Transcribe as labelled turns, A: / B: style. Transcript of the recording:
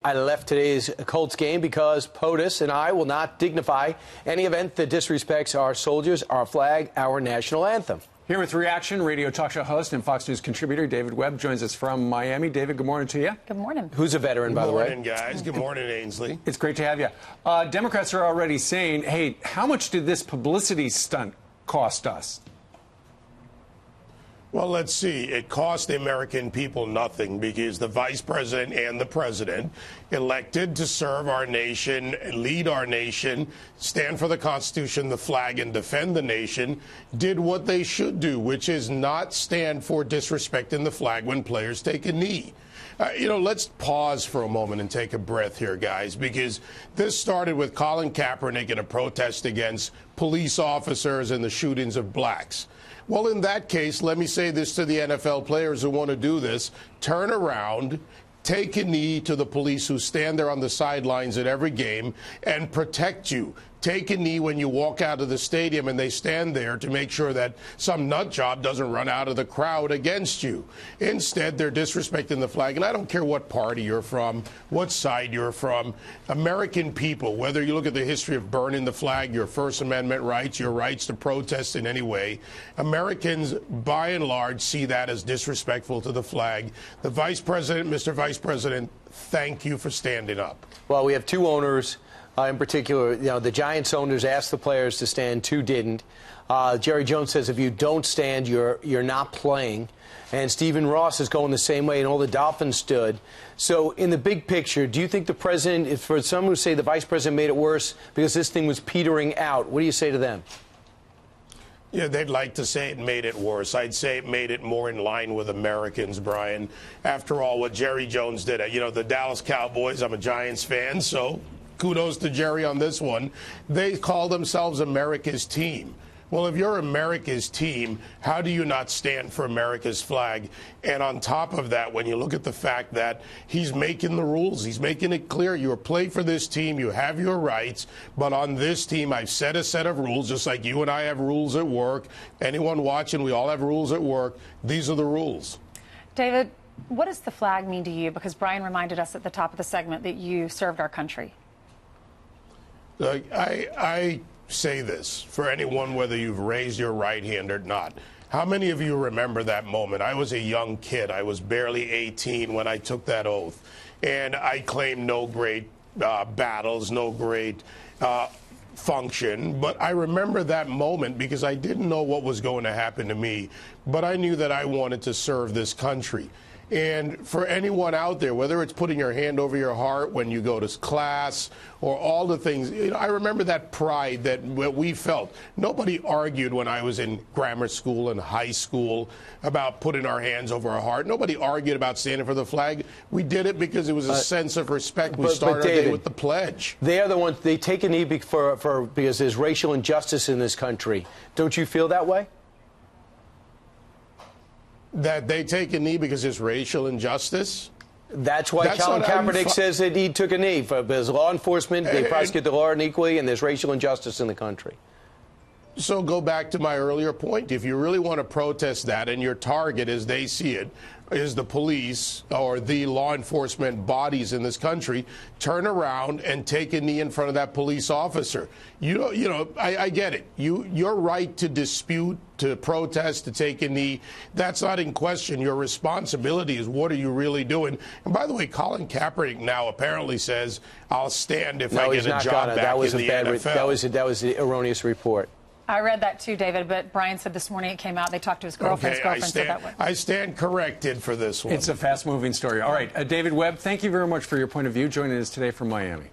A: I left today's Colts game because POTUS and I will not dignify any event that disrespects our soldiers, our flag, our national anthem.
B: Here with reaction, radio talk show host and Fox News contributor David Webb joins us from Miami. David, good morning to you.
C: Good morning.
A: Who's a veteran, by the way?
D: Good morning, guys. Good morning, Ainsley.
B: It's great to have you. Democrats are already saying, hey, how much did this publicity stunt cost us?
D: Well, let's see. It cost the American people nothing because the vice president and the president, elected to serve our nation, lead our nation, stand for the Constitution, the flag, and defend the nation, did what they should do, which is not stand for disrespecting the flag when players take a knee. Let's pause for a moment and take a breath here, guys, because this started with Colin Kaepernick in a protest against police officers and the shootings of blacks. Well, in that case, let me say this to the NFL players who want to do this. Turn around, take a knee to the police who stand there on the sidelines at every game and protect you. Take a knee when you walk out of the stadium and they stand there to make sure that some nut job doesn't run out of the crowd against you. Instead, they're disrespecting the flag. And I don't care what party you're from, what side you're from. American people, whether you look at the history of burning the flag, your First Amendment rights, your rights to protest in any way, Americans, by and large, see that as disrespectful to the flag. The Vice President, Mr. Vice President, thank you for standing up.
A: Well, we have two owners. In particular, the Giants owners asked the players to stand, two didn't. Jerry Jones says if you don't stand, you're not playing. And Stephen Ross is going the same way, and all the Dolphins stood. So in the big picture, do you think the president, for some who say the vice president made it worse because this thing was petering out, what do you say to them?
D: Yeah, they'd like to say it made it worse. I'd say it made it more in line with Americans, Brian. After all, what Jerry Jones did, the Dallas Cowboys, I'm a Giants fan, so kudos to Jerry on this one. They call themselves America's team. Well, if you're America's team, how do you not stand for America's flag? And on top of that, when you look at the fact that he's making the rules, he's making it clear you play for this team, you have your rights, but on this team, I've set a set of rules, just like you and I have rules at work. Anyone watching, we all have rules at work. These are the rules.
C: David, what does the flag mean to you? Because Brian reminded us at the top of the segment that you served our country.
D: I say this for anyone, whether you've raised your right hand or not. How many of you remember that moment? I was a young kid. I was barely 18 when I took that oath. And I claimed no great battles, no great function. But I remember that moment because I didn't know what was going to happen to me. But I knew that I wanted to serve this country. And for anyone out there, whether it's putting your hand over your heart when you go to class or all the things, I remember that pride that we felt. Nobody argued when I was in grammar school and high school about putting our hands over our heart. Nobody argued about standing for the flag. We did it because it was a sense of respect. We started our day with the pledge.
A: They are the ones, they take a knee because there's racial injustice in this country. Don't you feel that way?
D: That they take a knee because there's racial injustice?
A: That's why Colin Kaepernick says that he took a knee. There's law enforcement, they prosecute the law unequally, and there's racial injustice in the country.
D: So go back to my earlier point. If you really want to protest that and your target, as they see it, is the police or the law enforcement bodies in this country, turn around and take a knee in front of that police officer. I get it. Your right to dispute, to protest, to take a knee, that's not in question. Your responsibility is what are you really doing? And by the way, Colin Kaepernick now apparently says, I'll stand if I get a job back in the NFL.
A: That was the erroneous report.
C: I read that too, David, but Brian said this morning it came out. They talked to his girlfriend's girlfriend said that way.
D: I stand corrected for this one.
B: It's a fast-moving story. All right, David Webb, thank you very much for your point of view, joining us today from Miami.